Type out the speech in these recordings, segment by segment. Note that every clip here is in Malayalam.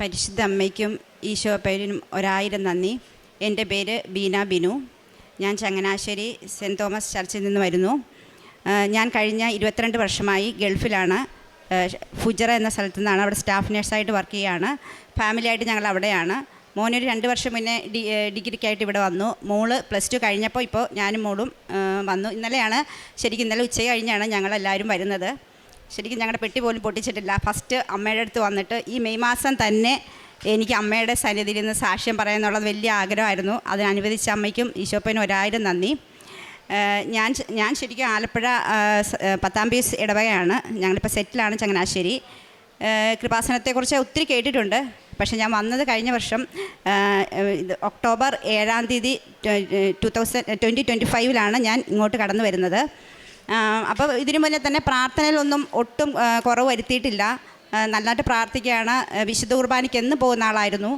പരിശുദ്ധ അമ്മയ്ക്കും ഈശോപ്പനും ഒരായിരം നന്ദി. എൻ്റെ പേര് ബീന ബിനു. ഞാൻ ചങ്ങനാശ്ശേരി സെൻറ്റ് തോമസ് ചർച്ചിൽ നിന്ന് വരുന്നു. ഞാൻ കഴിഞ്ഞ 22 വർഷമായി ഗൾഫിലാണ്. ഫുജറ എന്ന സ്ഥലത്തു നിന്നാണ്. അവിടെ സ്റ്റാഫ് നഴ്സായിട്ട് വർക്ക് ചെയ്യുകയാണ്. ഫാമിലിയായിട്ട് ഞങ്ങൾ അവിടെയാണ്. മോനൊരു 2 വർഷം മുന്നേ ഡിഗ്രിക്കായിട്ട് ഇവിടെ വന്നു. മോള് +2 കഴിഞ്ഞപ്പോൾ ഇപ്പോൾ ഞാനും മോളും വന്നു. ഇന്നലെ ഉച്ച കഴിഞ്ഞാണ് ഞങ്ങളെല്ലാവരും വരുന്നത്. ശരിക്കും ഞങ്ങളുടെ പെട്ടി പോലും പൊട്ടിച്ചിട്ടില്ല. ഫസ്റ്റ് അമ്മയുടെ അടുത്ത് വന്നിട്ട് ഈ മെയ് മാസം തന്നെ എനിക്ക് അമ്മയുടെ സന്നിധിയിൽ നിന്ന് സാക്ഷ്യം പറയാമെന്നുള്ളത് വലിയ ആഗ്രഹമായിരുന്നു. അതിനനുവദിച്ച അമ്മയ്ക്കും ഈശോപ്പനും ഒരായിരം നന്ദി. ഞാൻ ശരിക്കും ആലപ്പുഴ 10-ാം പീസ് ഇടവകയാണ്. ഞങ്ങളിപ്പോൾ സെറ്റിലാണ് ചങ്ങനാശ്ശേരി. കൃപാസനത്തെക്കുറിച്ച് ഒത്തിരി കേട്ടിട്ടുണ്ട്. പക്ഷേ ഞാൻ വന്നത് കഴിഞ്ഞ വർഷം ഒക്ടോബർ 7-ാം തീയതി 2025 ഞാൻ ഇങ്ങോട്ട് കടന്നു വരുന്നത്. അപ്പോൾ ഇതിനു മുന്നേ തന്നെ പ്രാർത്ഥനയിലൊന്നും ഒട്ടും കുറവ് വരുത്തിയിട്ടില്ല. നല്ലതായിട്ട് പ്രാർത്ഥിക്കുകയാണ്. വിശുദ്ധ കുർബാനയ്ക്ക് എന്ന് പോകുന്ന ആളായിരുന്നു.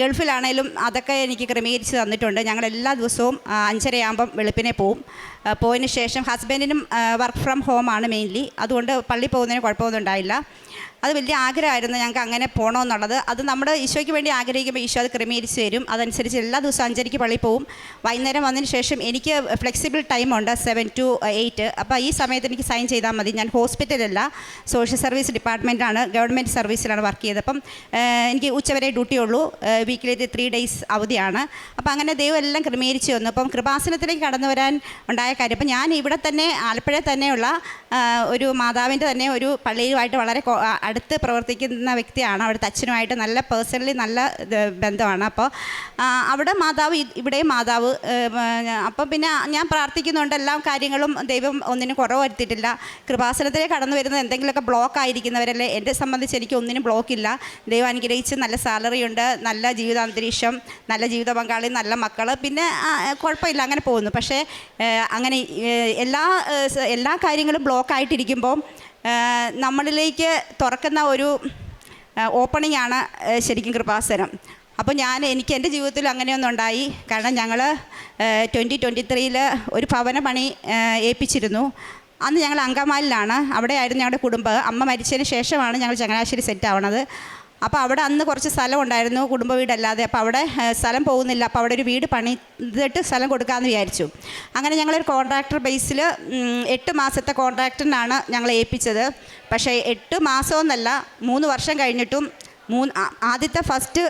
ഗൾഫിലാണേലും അതൊക്കെ എനിക്ക് ക്രമീകരിച്ച് തന്നിട്ടുണ്ട്. ഞങ്ങൾ എല്ലാ ദിവസവും 5:30 വെളുപ്പിനെ പോവും. പോയതിന് ശേഷം ഹസ്ബൻഡിനും വർക്ക് ഫ്രം ഹോമാണ് മെയിൻലി. അതുകൊണ്ട് പള്ളി പോകുന്നതിന് കുഴപ്പമൊന്നും ഉണ്ടായില്ല. അത് വലിയ ആഗ്രഹമായിരുന്നു ഞങ്ങൾക്ക് അങ്ങനെ പോകണമെന്നുള്ളത്. അത് നമ്മുടെ ഈശോയ്ക്ക് വേണ്ടി ആഗ്രഹിക്കുമ്പോൾ ഈശോ അത് ക്രമീകരിച്ച് തരും. അതനുസരിച്ച് എല്ലാ ദിവസവും 5:30 പള്ളി പോവും. വൈകുന്നേരം വന്നതിന് ശേഷം എനിക്ക് ഫ്ലെക്സിബിൾ ടൈമുണ്ട് 7 to 8. അപ്പോൾ ഈ സമയത്ത് എനിക്ക് സൈൻ ചെയ്താൽ മതി. ഞാൻ ഹോസ്പിറ്റലല്ല, സോഷ്യൽ സർവീസ് ഡിപ്പാർട്ട്മെൻറ്റാണ്, ഗവൺമെൻറ് സർവീസിലാണ് വർക്ക് ചെയ്തത്. അപ്പം എനിക്ക് ഉച്ചവരെ ഡ്യൂട്ടി ഉള്ളൂ. വീക്കിലി 3 days അവധിയാണ്. അപ്പോൾ അങ്ങനെ ദൈവം എല്ലാം ക്രമീകരിച്ച് വന്നു. അപ്പം കൃപാസനത്തിലേക്ക് കടന്നു വരാൻ ഉണ്ടായ കാര്യം, അപ്പം ഞാൻ ഇവിടെ തന്നെ ആലപ്പുഴ തന്നെയുള്ള ഒരു മാതാവിൻ്റെ തന്നെ ഒരു പള്ളിയുമായിട്ട് വളരെ അടുത്ത് പ്രവർത്തിക്കുന്ന വ്യക്തിയാണ്. അവിടുത്തെ അച്ഛനുമായിട്ട് നല്ല പേഴ്സണലി നല്ല ബന്ധമാണ്. അപ്പോൾ അവിടെ മാതാവ്, ഇവിടെയും മാതാവ്. അപ്പം പിന്നെ ഞാൻ പ്രാർത്ഥിക്കുന്നുണ്ട്. എല്ലാ കാര്യങ്ങളും ദൈവം ഒന്നിനും കുറവ് വരുത്തിയിട്ടില്ല. കൃപാസനത്തിലേക്ക് കടന്നു വരുന്നത് എന്തെങ്കിലുമൊക്കെ ബ്ലോക്ക് ആയിരിക്കുന്നവരല്ലേ. എന്നെ സംബന്ധിച്ച് എനിക്ക് ഒന്നിനും ബ്ലോക്കില്ല. ദൈവം അനുഗ്രഹിച്ച് നല്ല സാലറി ഉണ്ട്, നല്ല ജീവിതാന്തരീക്ഷം, നല്ല ജീവിത പങ്കാളി, നല്ല മക്കൾ, പിന്നെ കുഴപ്പമില്ല, അങ്ങനെ പോകുന്നു. പക്ഷേ അങ്ങനെ എല്ലാ കാര്യങ്ങളും ബ്ലോക്കായിട്ടിരിക്കുമ്പോൾ നമ്മളിലേക്ക് തുറക്കുന്ന ഒരു ഓപ്പണിംഗ് ആണ് ശരിക്കും കൃപാസനം. അപ്പോൾ എനിക്ക് എൻ്റെ ജീവിതത്തിൽ അങ്ങനെയൊന്നും ഉണ്ടായി. കാരണം ഞങ്ങൾ 2023 ഒരു ഭവന പണി ഏൽപ്പിച്ചിരുന്നു. അന്ന് ഞങ്ങൾ അങ്കമാലിലാണ്. അവിടെയായിരുന്നു ഞങ്ങളുടെ കുടുംബം. അമ്മ മരിച്ചതിന് ശേഷമാണ് ഞങ്ങൾ ചങ്ങനാശ്ശേരി സെറ്റ് ആവണത്. അപ്പോൾ അവിടെ അന്ന് കുറച്ച് സ്ഥലം ഉണ്ടായിരുന്നു, കുടുംബ വീടല്ലാതെ. അപ്പോൾ അവിടെ സ്ഥലം പോകുന്നില്ല. അപ്പോൾ അവിടെ ഒരു വീട് പണിതിട്ട് സ്ഥലം കൊടുക്കാമെന്ന് വിചാരിച്ചു. അങ്ങനെ ഞങ്ങളൊരു കോൺട്രാക്ടർ ബേസിൽ 8 മാസത്തെ കോൺട്രാക്ടറിനാണ് ഞങ്ങൾ ഏൽപ്പിച്ചത്. പക്ഷേ 8 മാസമെന്നല്ല, 3 വർഷം കഴിഞ്ഞിട്ടും ആദ്യത്തെ ഫസ്റ്റ്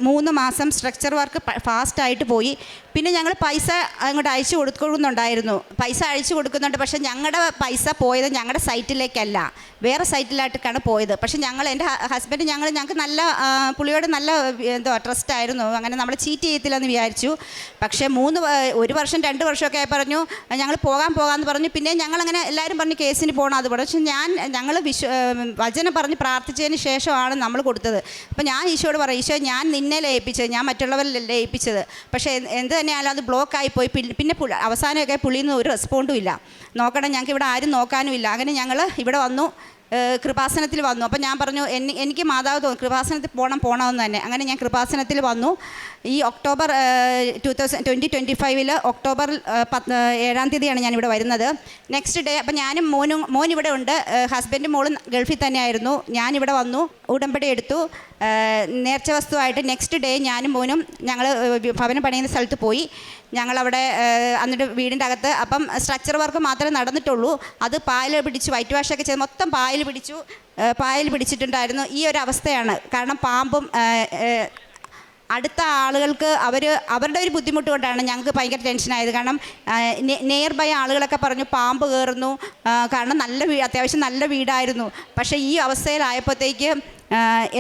3 മാസം സ്ട്രക്ചർ വർക്ക് ഫാസ്റ്റായിട്ട് പോയി. പിന്നെ ഞങ്ങൾ പൈസ അങ്ങോട്ട് അയച്ചു കൊടുക്കുന്നുണ്ടായിരുന്നു. പൈസ അയച്ചു കൊടുക്കുന്നുണ്ട്. പക്ഷേ ഞങ്ങളുടെ പൈസ പോയത് ഞങ്ങളുടെ സൈറ്റിലേക്കല്ല, വേറെ സൈറ്റിലായിട്ടാണ് പോയത്. പക്ഷേ എൻ്റെ ഹസ്ബൻഡ് ഞങ്ങൾക്ക് നല്ല പുള്ളിയോട് നല്ല ട്രസ്റ്റായിരുന്നു. അങ്ങനെ നമ്മൾ ചീറ്റ് ചെയ്യത്തില്ലെന്ന് വിചാരിച്ചു. പക്ഷേ 1 വർഷം 2 വർഷമൊക്കെ ആയി പറഞ്ഞു ഞങ്ങൾ പോകാമെന്ന് പറഞ്ഞു. പിന്നെ ഞങ്ങളങ്ങനെ എല്ലാവരും പറഞ്ഞു കേസിന് പോകണം. അത് പറഞ്ഞു. പക്ഷേ ഞങ്ങൾ വചനം പറഞ്ഞ് പ്രാർത്ഥിച്ചതിന് ശേഷമാണ് നമ്മൾ കൊടുത്തത്. അപ്പോൾ ഞാൻ ഈശോയോട് പറയും, ഈശോ ഞാൻ നിന്നെ ഏൽപ്പിച്ചത്, ഞാൻ മറ്റുള്ളവരിലല്ലേ ഏൽപ്പിച്ചത്. പക്ഷേ എന്ത് തന്നെയാലും അത് ബ്ലോക്കായിപ്പോയി. പിന്നെ അവസാനമൊക്കെ പുള്ളിയിൽ നിന്ന് ഒരു റെസ്പോണ്ടും ഇല്ല. നോക്കണം, ഞങ്ങൾക്ക് ഇവിടെ ആരും നോക്കാനും ഇല്ല. അങ്ങനെ ഞങ്ങൾ ഇവിടെ വന്നു, കൃപാസനത്തിൽ വന്നു. അപ്പോൾ ഞാൻ പറഞ്ഞു എനിക്ക് മാതാവ് തോന്നി കൃപാസനത്തിൽ പോകണമെന്ന് തന്നെ. അങ്ങനെ ഞാൻ കൃപാസനത്തിൽ വന്നു. ഈ ഒക്ടോബർ 2025 ഒക്ടോബർ 7-ാം തീയതിയാണ് ഞാനിവിടെ വരുന്നത്. നെക്സ്റ്റ് ഡേ അപ്പോൾ മോൻ ഇവിടെ ഉണ്ട്. ഹസ്ബൻഡും മോളും ഗൾഫിൽ തന്നെയായിരുന്നു. ഞാനിവിടെ വന്നു, ഉടമ്പടി എടുത്തു. നേർച്ച വസ്തുവായിട്ട് നെക്സ്റ്റ് ഡേ ഞാനും മോനും ഞങ്ങൾ ഭവനം പണിയുന്ന സ്ഥലത്ത് പോയി. ഞങ്ങളവിടെ എന്നിട്ട് വീടിൻ്റെ അകത്ത് അപ്പം സ്ട്രക്ചർ വർക്ക് മാത്രമേ നടന്നിട്ടുള്ളൂ. അത് പായൽ പിടിച്ചു, വൈറ്റ് വാഷൊക്കെ ചെയ്ത് മൊത്തം പായൽ പിടിച്ചിട്ടുണ്ടായിരുന്നു. ഈ ഒരു അവസ്ഥയാണ്. കാരണം പാമ്പും അടുത്ത ആളുകൾക്ക് അവരുടെ ഒരു ബുദ്ധിമുട്ട് കൊണ്ടാണ് ഞങ്ങൾക്ക് ഭയങ്കര ടെൻഷനായത്. കാരണം നിയർ ബൈ ആളുകളൊക്കെ പറഞ്ഞു പാമ്പ് കയറുന്നു. കാരണം അത്യാവശ്യം നല്ല വീടായിരുന്നു. പക്ഷേ ഈ അവസ്ഥയിലായപ്പോഴത്തേക്ക്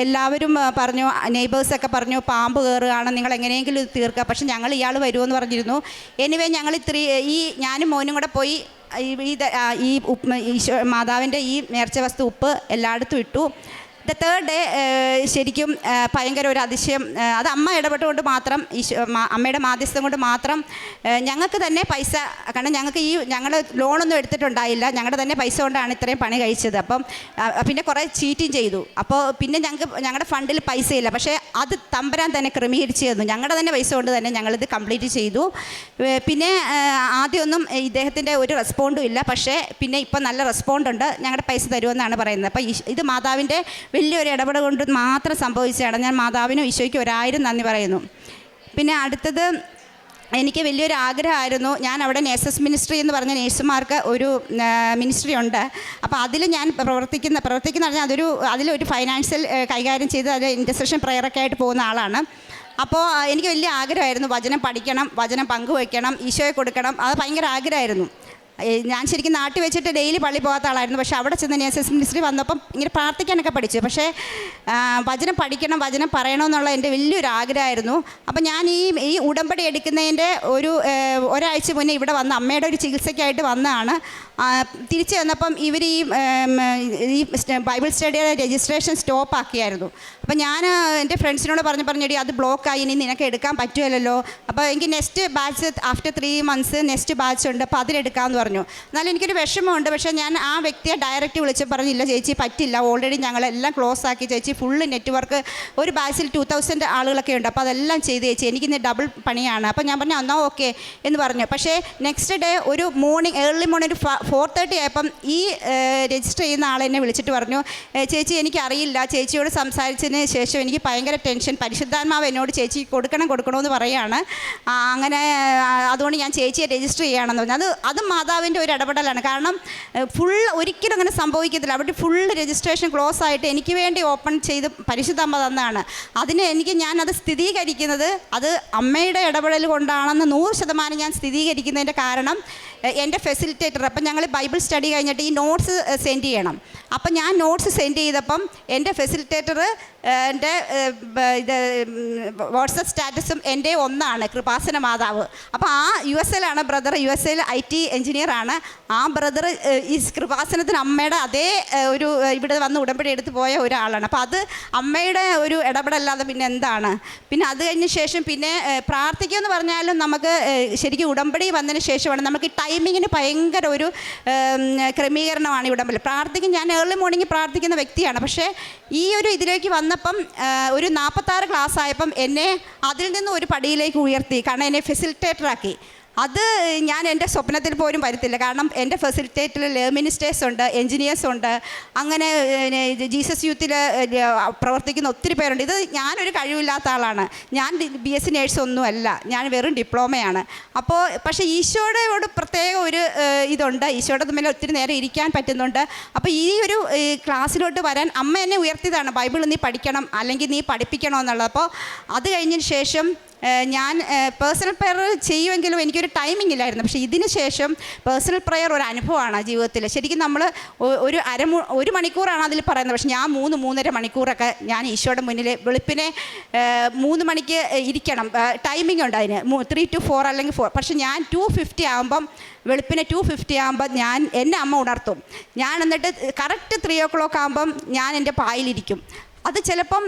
എല്ലാവരും പറഞ്ഞു, നെയ്ബേഴ്സൊക്കെ പറഞ്ഞു പാമ്പ് കയറുകയാണ്, നിങ്ങൾ എങ്ങനെയെങ്കിലും ഇത് തീർക്കുക. പക്ഷെ ഇയാൾ വരുമെന്ന് പറഞ്ഞിരുന്നു. എനിവേ ഞങ്ങൾ ഞാനും മോനും കൂടെ പോയി ഈ മാതാവിൻ്റെ ഈ നേർച്ച വസ്തു ഉപ്പ് എല്ലായിടത്തും ഇട്ടു. തേർഡ് ഡേ ശരിക്കും ഭയങ്കര ഒരു അതിശയം. അത് അമ്മ ഇടപെട്ടുകൊണ്ട് മാത്രം, അമ്മയുടെ മാധ്യസ്ഥം കൊണ്ട് മാത്രം ഞങ്ങൾക്ക് തന്നെ പൈസ, കാരണം ഞങ്ങൾ ലോണൊന്നും എടുത്തിട്ടുണ്ടായില്ല, ഞങ്ങളുടെ തന്നെ പൈസ കൊണ്ടാണ് ഇത്രയും പണി കഴിച്ചത്. അപ്പം പിന്നെ കുറേ ചീറ്റിങ് ചെയ്തു. അപ്പോൾ പിന്നെ ഞങ്ങളുടെ ഫണ്ടിൽ പൈസയില്ല. പക്ഷേ അത് തമ്പരാൻ തന്നെ ക്രമീകരിച്ച് തന്നു. ഞങ്ങളുടെ തന്നെ പൈസ കൊണ്ട് തന്നെ ഞങ്ങളിത് കംപ്ലീറ്റ് ചെയ്തു. പിന്നെ ആദ്യമൊന്നും ഇദ്ദേഹത്തിൻ്റെ ഒരു റെസ്പോണ്ടും ഇല്ല. പക്ഷേ പിന്നെ ഇപ്പം നല്ല റെസ്പോണ്ടുണ്ട്. ഞങ്ങളുടെ പൈസ തരുമെന്നാണ് പറയുന്നത്. അപ്പോൾ ഇത് മാതാവിൻ്റെ വലിയൊരു ഇടപെടൽ കൊണ്ട് മാത്രം സംഭവിച്ചതാണ്. ഞാൻ മാതാവിനും ഈശോയ്ക്കും 1000 നന്ദി പറയുന്നു. പിന്നെ അടുത്തത്, എനിക്ക് വലിയൊരു ആഗ്രഹമായിരുന്നു. ഞാൻ അവിടെ നേഴ്സസ് മിനിസ്ട്രി എന്ന് പറഞ്ഞ നേഴ്സുമാർക്ക് ഒരു മിനിസ്ട്രി ഉണ്ട്. അപ്പോൾ അതിൽ ഞാൻ പ്രവർത്തിക്കുന്ന പറഞ്ഞാൽ അതിലൊരു ഫൈനാൻഷ്യൽ കൈകാര്യം ചെയ്ത് അതിൽ ഇൻ്റർസെഷൻ പ്രയറൊക്കെ ആയിട്ട് പോകുന്ന ആളാണ്. അപ്പോൾ എനിക്ക് വലിയ ആഗ്രഹമായിരുന്നു വചനം പഠിക്കണം, വചനം പങ്കുവയ്ക്കണം, ഈശോയെ കൊടുക്കണം. അത് ഭയങ്കര ആഗ്രഹമായിരുന്നു. ഞാൻ ശരിക്കും നാട്ടിൽ വെച്ചിട്ട് ഡെയിലി പള്ളി പോകാത്ത ആളായിരുന്നു. പക്ഷേ അവിടെ ചെന്ന് നേഴ്സസ് മിനിസ്ട്രി വന്നപ്പം ഇങ്ങനെ പ്രാർത്ഥിക്കാനൊക്കെ പഠിച്ചു. പക്ഷേ വചനം പഠിക്കണം, വചനം പറയണമെന്നുള്ള എൻ്റെ വലിയൊരു ആഗ്രഹമായിരുന്നു. അപ്പം ഞാൻ ഈ ഉടമ്പടി എടുക്കുന്നതിൻ്റെ ഒരാഴ്ച മുന്നേ ഇവിടെ വന്ന് അമ്മയുടെ ഒരു ചികിത്സയ്ക്കായിട്ട് വന്നതാണ്. തിരിച്ച് വന്നപ്പം ഇവർ ഈ ബൈബിൾ സ്റ്റഡിയുടെ രജിസ്ട്രേഷൻ സ്റ്റോപ്പ് ആക്കിയായിരുന്നു. അപ്പം ഞാൻ എൻ്റെ ഫ്രണ്ട്സിനോട് പറഞ്ഞടി അത് ബ്ലോക്കായി, ഇനി നിനക്ക് എടുക്കാൻ പറ്റുമല്ലോ. അപ്പോൾ എനിക്ക് next batch after 3 months next batch ഉണ്ട്, അപ്പോൾ അതിലെടുക്കാമെന്ന് പറഞ്ഞു. എന്നാലും എനിക്കൊരു വിഷമമുണ്ട്. പക്ഷേ ഞാൻ ആ വ്യക്തിയെ ഡയറക്റ്റ് വിളിച്ച് പറഞ്ഞില്ല ചേച്ചി പറ്റില്ല, ഓൾറെഡി ഞങ്ങളെല്ലാം ക്ലോസ് ആക്കി ചേച്ചി, ഫുള്ള് നെറ്റ്വർക്ക് ഒരു ബാച്ചിൽ 2000 ആളുകളൊക്കെ ഉണ്ട്, അപ്പോൾ അതെല്ലാം ചെയ്ത് ചേച്ചി, എനിക്കിന്ന് ഡബിൾ പണിയാണ്. അപ്പോൾ ഞാൻ പറഞ്ഞു എന്നാൽ ഓക്കെ എന്ന് പറഞ്ഞു. പക്ഷേ നെക്സ്റ്റ് ഡേ ഒരു ഏർലി മോർണിംഗ് ഒരു 4:30 ആയപ്പം ഈ രജിസ്റ്റർ ചെയ്യുന്ന ആളെന്നെ വിളിച്ചിട്ട് പറഞ്ഞു, ചേച്ചി എനിക്കറിയില്ല, ചേച്ചിയോട് സംസാരിച്ചതിന് ശേഷം എനിക്ക് ഭയങ്കര ടെൻഷൻ, പരിശുദ്ധാത്മാവ് എന്നോട് ചേച്ചി കൊടുക്കണമെന്ന് പറയുകയാണ്. അങ്ങനെ അതുകൊണ്ട് ഞാൻ ചേച്ചിയെ രജിസ്റ്റർ ചെയ്യുകയാണെന്ന് പറഞ്ഞു. അത് മാതാവിൻ്റെ ഒരു ഇടപെടലാണ്. കാരണം ഒരിക്കലും അങ്ങനെ സംഭവിക്കത്തില്ല. അവിടെ ഫുള്ള് രജിസ്ട്രേഷൻ ക്ലോസ് ആയിട്ട് എനിക്ക് വേണ്ടി ഓപ്പൺ ചെയ്ത് പരിശുദ്ധമ്മ തന്നാണ്. ഞാനത് സ്ഥിരീകരിക്കുന്നത് അത് അമ്മയുടെ ഇടപെടൽ കൊണ്ടാണെന്ന് 100% ഞാൻ സ്ഥിരീകരിക്കുന്നതിൻ്റെ കാരണം എൻ്റെ ഫെസിലിറ്റേറ്റർ, അപ്പം ഞങ്ങൾ ബൈബിൾ സ്റ്റഡി കഴിഞ്ഞിട്ട് ഈ നോട്ട്സ് സെൻഡ് ചെയ്യണം. അപ്പം ഞാൻ നോട്ട്സ് സെൻഡ് ചെയ്തപ്പം എൻ്റെ ഫെസിലിറ്റേറ്റർ എൻ്റെ വാട്സപ്പ് സ്റ്റാറ്റസും എൻ്റെ ഒന്നാണ്, കൃപാസന മാതാവ്. അപ്പോൾ ആ USA ബ്രദർ, USA IT എഞ്ചിനീയറാണ്. ആ ബ്രദർ ഈ കൃപാസനത്തിന് അമ്മയുടെ അതേ ഒരു ഇവിടെ വന്ന് ഉടമ്പടി എടുത്ത് പോയ ഒരാളാണ്. അപ്പോൾ അത് അമ്മയുടെ ഒരു ഇടപെടല്ലാതെ പിന്നെ എന്താണ്. പിന്നെ അത് കഴിഞ്ഞ ശേഷം പിന്നെ പ്രാർത്ഥിക്കുമെന്ന് പറഞ്ഞാലും നമുക്ക് ശരിക്കും ഉടമ്പടി വന്നതിന് ശേഷമാണ് നമുക്ക് ടൈമിങ്ങിന് ഭയങ്കര ഒരു ക്രമീകരണമാണ് ഈ ഉടമ്പടി. ഞാൻ ഏർലി മോർണിംഗ് പ്രാർത്ഥിക്കുന്ന വ്യക്തിയാണ്. പക്ഷേ ഈ ഒരു ഇതിലേക്ക് വന്നപ്പം ഒരു 46 ക്ലാസ് ആയപ്പം എന്നെ അതിൽ നിന്ന് ഒരു പടിയിലേക്ക് ഉയർത്തി. കാരണം എന്നെ ഫെസിലിറ്റേറ്ററാക്കി. അത് ഞാൻ എൻ്റെ സ്വപ്നത്തിൽ പോലും വരുത്തില്ല. കാരണം എൻ്റെ ഫെസിലിറ്റേറ്ററിൽ മിനിസ്റ്റേഴ്സ് ഉണ്ട്, എൻജിനീയേഴ്സ് ഉണ്ട്, അങ്ങനെ ജീസസ് യൂത്തിൽ പ്രവർത്തിക്കുന്ന ഒത്തിരി പേരുണ്ട്. ഇത് ഞാനൊരു കഴിവില്ലാത്ത ആളാണ്. ഞാൻ BSc നേഴ്സൊന്നുമല്ല, ഞാൻ വെറും ഡിപ്ലോമയാണ്. പക്ഷേ ഈശോയോട് പ്രത്യേക ഒരു ഇതുണ്ട്, ഈശോയുടെ തമ്മിൽ ഒത്തിരി നേരം ഇരിക്കാൻ പറ്റുന്നുണ്ട്. അപ്പോൾ ഈ ഒരു ക്ലാസ്സിലോട്ട് വരാൻ അമ്മ എന്നെ ഉയർത്തിയതാണ്, ബൈബിൾ നീ പഠിക്കണം അല്ലെങ്കിൽ നീ പഠിപ്പിക്കണമെന്നുള്ളത്. അപ്പോൾ അത് കഴിഞ്ഞതിന് ശേഷം ഞാൻ പേഴ്സണൽ പ്രെയർ ചെയ്യുമെങ്കിലും എനിക്കൊരു ടൈമിംഗ് ഇല്ലായിരുന്നു. പക്ഷേ ഇതിന് ശേഷം പേഴ്സണൽ പ്രെയർ ഒരു അനുഭവമാണ് ജീവിതത്തിൽ. ശരിക്കും നമ്മൾ ഒരു മണിക്കൂറാണ് അതിൽ പറയുന്നത്. പക്ഷേ ഞാൻ 3-3.5 മണിക്കൂറൊക്കെ ഞാൻ ഈശോയുടെ മുന്നിൽ വെളുപ്പിനെ 3 മണിക്ക് ഇരിക്കണം. ടൈമിംഗ് ഉണ്ട് അതിന്, 3 to 4 അല്ലെങ്കിൽ 4. പക്ഷേ ഞാൻ 2:50 ആകുമ്പം വെളുപ്പിനെ 2:50 ആകുമ്പോൾ എന്നെ അമ്മ ഉണർത്തും. ഞാൻ എന്നിട്ട് കറക്റ്റ് 3 o'clock ആകുമ്പം ഞാൻ എൻ്റെ പായിലിരിക്കും. അത് ചിലപ്പം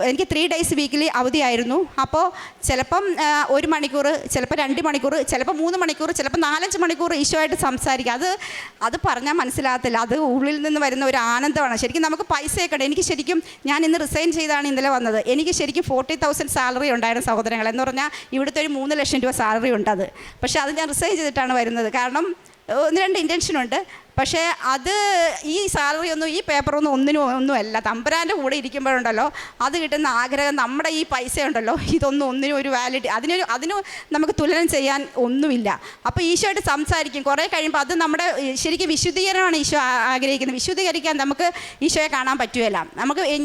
എനിക്ക് 3 days വീക്കിലി അവധിയായിരുന്നു. അപ്പോൾ ചിലപ്പം 1 മണിക്കൂർ, ചിലപ്പോൾ 2 മണിക്കൂർ, ചിലപ്പോൾ 3 മണിക്കൂർ, ചിലപ്പോൾ 4-5 മണിക്കൂർ ഈശോയായിട്ട് സംസാരിക്കുക. അത് പറഞ്ഞാൽ മനസ്സിലാകത്തില്ല. അത് ഉള്ളിൽ നിന്ന് വരുന്ന ഒരു ആനന്ദമാണ്. ശരിക്കും നമുക്ക് പൈസയൊക്കെ ഉണ്ട്. എനിക്ക് ശരിക്കും ഞാൻ ഇന്ന് റിസൈൻ ചെയ്താണ് ഇന്നലെ വന്നത്. എനിക്ക് ശരിക്കും 40,000 സാലറി ഉണ്ടായിരുന്നു സഹോദരങ്ങൾ. എന്ന് പറഞ്ഞാൽ ഇവിടുത്തെ ഒരു 3 ലക്ഷം രൂപ സാലറി ഉണ്ട്. പക്ഷേ അത് ഞാൻ റിസൈൻ ചെയ്തിട്ടാണ് വരുന്നത്. കാരണം 1-2 ഇൻറ്റൻഷനുണ്ട്. പക്ഷേ അത് ഈ സാലറി ഒന്നും ഈ പേപ്പറൊന്നും ഒന്നുമല്ല. തമ്പുരാൻ്റെ കൂടെ ഇരിക്കുമ്പോഴുണ്ടല്ലോ അത് കിട്ടുന്ന ആഗ്രഹം, നമ്മുടെ ഈ പൈസ ഉണ്ടല്ലോ ഒന്നിനും ഒരു വാലിറ്റി, അതിന് നമുക്ക് തുലനം ചെയ്യാൻ ഒന്നുമില്ല. അപ്പോൾ ഈശോയായിട്ട് സംസാരിക്കും. കുറേ കഴിയുമ്പോൾ അത് നമ്മുടെ ശരിക്കും വിശുദ്ധീകരണമാണ് ഈശോ ആഗ്രഹിക്കുന്നത്. വിശുദ്ധീകരിക്കാൻ നമുക്ക് ഈശോയെ കാണാൻ പറ്റുകയില്ല.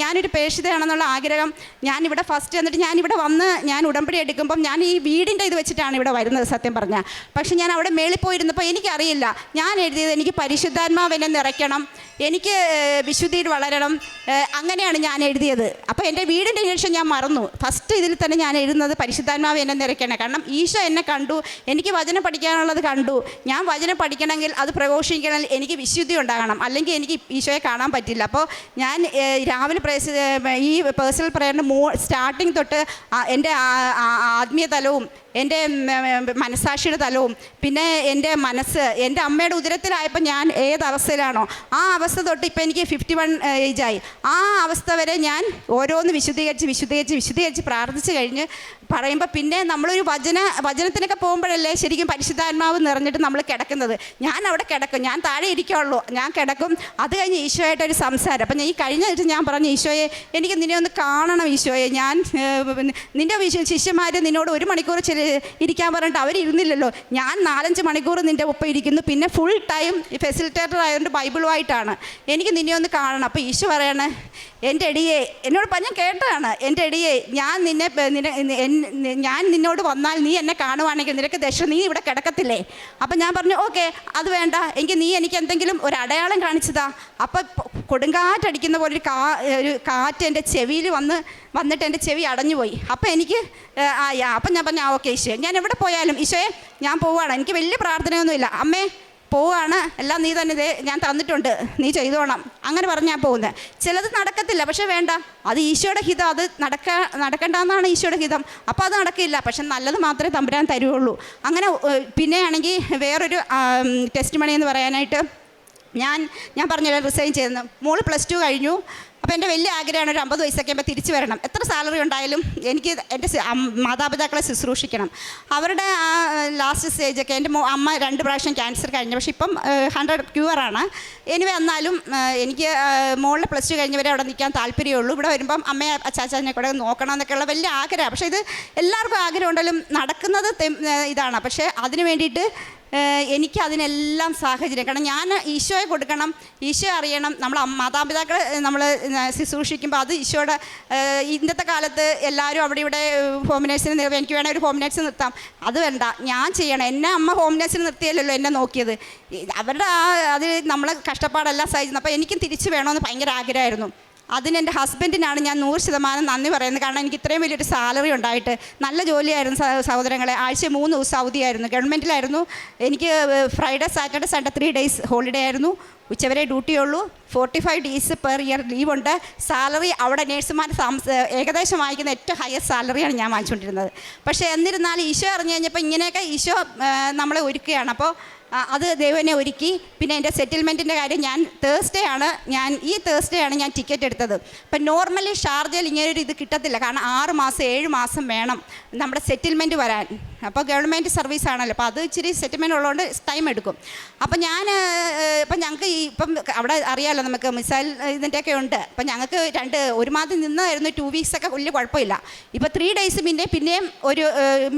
ഞാനൊരു പ്രേക്ഷിതയാണെന്നുള്ള ആഗ്രഹം, ഞാനിവിടെ ഫസ്റ്റ് എന്നിട്ട് ഞാനിവിടെ വന്ന് ഞാൻ ഉടമ്പടി എടുക്കുമ്പം ഞാൻ ഈ വീടിൻ്റെ ഇത് വെച്ചിട്ടാണ് ഇവിടെ വരുന്നത് സത്യം പറഞ്ഞാൽ. പക്ഷെ ഞാൻ അവിടെ മേളിൽ പോയിരുന്നപ്പോൾ എനിക്കറിയില്ല, ഞാൻ എഴുതിയത് എനിക്ക് പരിശുദ്ധാത്മാവിനെ നിറയ്ക്കണം, എനിക്ക് വിശുദ്ധിയിൽ വളരണം, അങ്ങനെയാണ് ഞാൻ എഴുതിയത്. അപ്പോൾ എൻ്റെ വീടിൻ്റെ ശേഷം ഞാൻ മറന്നു. ഫസ്റ്റ് ഇതിൽ തന്നെ ഞാൻ എഴുതുന്നത് പരിശുദ്ധാത്മാവ് എന്നെ നിറയ്ക്കണം. കാരണം ഈശോ എന്നെ കണ്ടു, എനിക്ക് വചനം പഠിക്കാനുള്ളത് കണ്ടു. ഞാൻ വചനം പഠിക്കണമെങ്കിൽ അത് പ്രഘോഷിക്കണമെങ്കിൽ എനിക്ക് വിശുദ്ധി ഉണ്ടാകണം, അല്ലെങ്കിൽ എനിക്ക് ഈശോയെ കാണാൻ പറ്റില്ല. അപ്പോൾ ഞാൻ രാവിലെ ഈ പേഴ്സണൽ പ്രയറിൻ്റെ സ്റ്റാർട്ടിങ് തൊട്ട് എൻ്റെ ആത്മീയ തലവും എൻ്റെ മനസ്സാക്ഷിയുടെ തലവും പിന്നെ എൻ്റെ മനസ്സ്, എൻ്റെ അമ്മയുടെ ഉദരത്തിലായപ്പോൾ ഞാൻ ഏതവസ്ഥയിലാണോ ആ അവസ്ഥ തൊട്ട് ഇപ്പോൾ എനിക്ക് 51 ഏജായി. ആ അവസ്ഥ വരെ ഞാൻ ഓരോന്ന് വിശുദ്ധീകരിച്ച് പ്രാർത്ഥിച്ച് കഴിഞ്ഞ് പറയുമ്പോൾ പിന്നെ നമ്മളൊരു വചനത്തിനൊക്കെ പോകുമ്പോഴല്ലേ ശരിക്കും പരിശുദ്ധാത്മാവ് നിറഞ്ഞിട്ട് നമ്മൾ കിടക്കുന്നത്. ഞാൻ അവിടെ കിടക്കും, ഞാൻ താഴെ ഇരിക്കുള്ളൂ, ഞാൻ കിടക്കും. അത് കഴിഞ്ഞ് ഈശോയായിട്ടൊരു സംസാരം. അപ്പം ഈ കഴിഞ്ഞ ദിവസം ഞാൻ പറഞ്ഞു, ഈശോയെ എനിക്ക് നിന്നെ ഒന്ന് കാണണം ഈശോയെ, ഞാൻ നിൻ്റെ ശിഷ്യന്മാർ നിന്നോട് 1 മണിക്കൂർ ഇരിക്കാൻ പറഞ്ഞിട്ട് അവരിരുന്നില്ലല്ലോ, ഞാൻ 4-5 മണിക്കൂർ നിൻ്റെ ഒപ്പം ഇരിക്കുന്നു, പിന്നെ ഫുൾ ടൈം ഫെസിലിറ്റേറ്റർ ആയതുകൊണ്ട് ബൈബിളുമായിട്ടാണ്, എനിക്ക് നിന്നെ ഒന്ന് കാണണം. അപ്പോൾ ഈശോ പറയാണ്, എൻ്റെ എടിയെ, എന്നോട് ഞാൻ കേട്ടതാണ്, എൻ്റെ എടിയെ, ഞാൻ നിന്നോട് വന്നാൽ നീ എന്നെ കാണുവാണെങ്കിൽ നിനക്ക് നീ ഇവിടെ കിടക്കത്തില്ലേ? അപ്പം ഞാൻ പറഞ്ഞു, ഓക്കെ, അത് വേണ്ട, എങ്കിൽ നീ എനിക്ക് എന്തെങ്കിലും ഒരു അടയാളം കാണിച്ചതാ. അപ്പം കൊടുങ്കാറ്റടിക്കുന്ന പോലെ ഒരു കാറ്റ് എൻ്റെ ചെവിയിൽ വന്നിട്ട് എൻ്റെ ചെവി അടഞ്ഞുപോയി. അപ്പം എനിക്ക് അപ്പം ഞാൻ പറഞ്ഞു, ഓക്കെ ഈശോയെ, ഞാൻ എവിടെ പോയാലും ഈശോയെ ഞാൻ പോവുകയാണ്, എനിക്ക് വലിയ പ്രാർത്ഥനയൊന്നുമില്ല, അമ്മേ പോവാണ്, എല്ലാം നീ തന്നെ ഞാൻ തന്നിട്ടുണ്ട്, നീ ചെയ്തോണം, അങ്ങനെ പറഞ്ഞാൽ പോകുന്നത്. ചിലത് നടക്കത്തില്ല, പക്ഷേ വേണ്ട, അത് ഈശോയുടെ ഹിതം, അത് നടക്കണ്ടെന്നാണ് ഈശോയുടെ ഹിതം. അപ്പോൾ അത് നടക്കില്ല, പക്ഷെ നല്ലത് മാത്രമേ തമ്പുരാൻ തരുള്ളൂ. അങ്ങനെ പിന്നെയാണെങ്കിൽ വേറൊരു ടെസ്റ്റ് മണി എന്ന് പറയാനായിട്ട് ഞാൻ പറഞ്ഞല്ലോ റിസൈൻ ചെയ്തെന്ന്. മോള് +2 കഴിഞ്ഞു. അപ്പോൾ എൻ്റെ വലിയ ആഗ്രഹമാണ് ഒരു 50 വയസ്സൊക്കെ ആകുമ്പോൾ തിരിച്ചു വരണം. എത്ര സാലറി ഉണ്ടായാലും എനിക്ക് എൻ്റെ മാതാപിതാക്കളെ ശുശ്രൂഷിക്കണം. അവരുടെ ആ ലാസ്റ്റ് സ്റ്റേജൊക്കെ, എൻ്റെ അമ്മ 2 പ്രാവശ്യം ക്യാൻസർ കഴിഞ്ഞു, പക്ഷേ ഇപ്പം 100 ക്യൂറാണ്. എനിവേ എന്നാലും എനിക്ക് മോളുടെ +2 കഴിഞ്ഞവരെ അവിടെ നിൽക്കാൻ താല്പര്യമുള്ളൂ. ഇവിടെ വരുമ്പം അമ്മയെ അച്ചാച്ചനെ കൂടെ നോക്കണം എന്നൊക്കെയുള്ള വലിയ ആഗ്രഹമാണ്. പക്ഷേ ഇത് എല്ലാവർക്കും ആഗ്രഹം ഉണ്ടെങ്കിലും നടക്കുന്നത് ഇതാണ്. പക്ഷേ അതിന് വേണ്ടിയിട്ട് എനിക്ക് അതിനെല്ലാം സാഹചര്യം, കാരണം ഞാൻ ഈശോയെ കൊടുക്കണം, ഈശോ അറിയണം. നമ്മൾ മാതാപിതാക്കളെ നമ്മൾ ശുശ്രൂഷിക്കുമ്പോൾ അത് ഈശോയുടെ, ഇന്നത്തെ കാലത്ത് എല്ലാവരും അവിടെ ഇവിടെ ഹോം നേഴ്സിന് എനിക്ക് വേണമെങ്കിൽ ഒരു ഹോം നേഴ്സ് നിർത്താം, അത് വേണ്ട, ഞാൻ ചെയ്യണം. എന്നെ അമ്മ ഹോം നേഴ്സിന് നിർത്തിയല്ലോ എന്നെ നോക്കിയത്, അവരുടെ അത് നമ്മളെ കഷ്ടപ്പാടെല്ലാം സഹിച്ചു. അപ്പോൾ എനിക്കും തിരിച്ചു വേണമെന്ന് ഭയങ്കര ആഗ്രഹമായിരുന്നു. അതിന് എൻ്റെ ഹസ്ബൻഡിനാണ് ഞാൻ 100% നന്ദി പറയുന്നത്. കാരണം എനിക്ക് ഇത്രയും വലിയൊരു സാലറി ഉണ്ടായിട്ട്, നല്ല ജോലിയായിരുന്നു സഹോദരങ്ങളെ. ആഴ്ച 3 ദിവസം അവധിയായിരുന്നു, ഗവൺമെൻറ്റിലായിരുന്നു. എനിക്ക് Friday Saturday Sunday 3 days holiday ആയിരുന്നു. ഉച്ചവരെ ഡ്യൂട്ടിയുള്ളൂ. 45 ഡേയ്സ് പെർ ഇയർ ലീവുണ്ട്. സാലറി അവിടെ നേഴ്സുമാർ ഏകദേശം വാങ്ങിക്കുന്ന ഏറ്റവും ഹയസ്റ്റ് സാലറിയാണ് ഞാൻ വാങ്ങിച്ചുകൊണ്ടിരുന്നത്. പക്ഷേ എന്നിരുന്നാലും ഈശോ അറിഞ്ഞു കഴിഞ്ഞപ്പോൾ ഇങ്ങനെയൊക്കെ ഈശോ നമ്മളെ ഒരുക്കുകയാണ്. അപ്പോൾ അത് ദൈവനെ ഒരുക്കി. പിന്നെ എൻ്റെ സെറ്റിൽമെൻറ്റിൻ്റെ കാര്യം, ഈ തേഴ്സ്ഡേ ആണ് ഞാൻ ടിക്കറ്റ് എടുത്തത്. ഇപ്പം നോർമലി ഷാർജയിൽ ഇങ്ങനൊരു ഇത് കിട്ടത്തില്ല, കാരണം 6 മാസം 7 മാസം വേണം നമ്മുടെ സെറ്റിൽമെൻറ്റ് വരാൻ. അപ്പോൾ ഗവൺമെൻറ് സർവീസ് ആണല്ലോ, അപ്പോൾ അത് ഇച്ചിരി സെറ്റിൽമെൻറ്റ് ഉള്ളതുകൊണ്ട് ടൈം എടുക്കും. അപ്പം ഞങ്ങൾക്ക് ഇപ്പം അവിടെ അറിയാമല്ലോ നമുക്ക് മിസൈൽ ഇതിൻ്റെയൊക്കെ ഉണ്ട്. അപ്പം ഞങ്ങൾക്ക് 1 മാസം നിന്നായിരുന്നു, 2 വീക്സൊക്കെ വലിയ കുഴപ്പമില്ല. ഇപ്പോൾ 3 ഡേയ്സ് പിന്നെയും ഒരു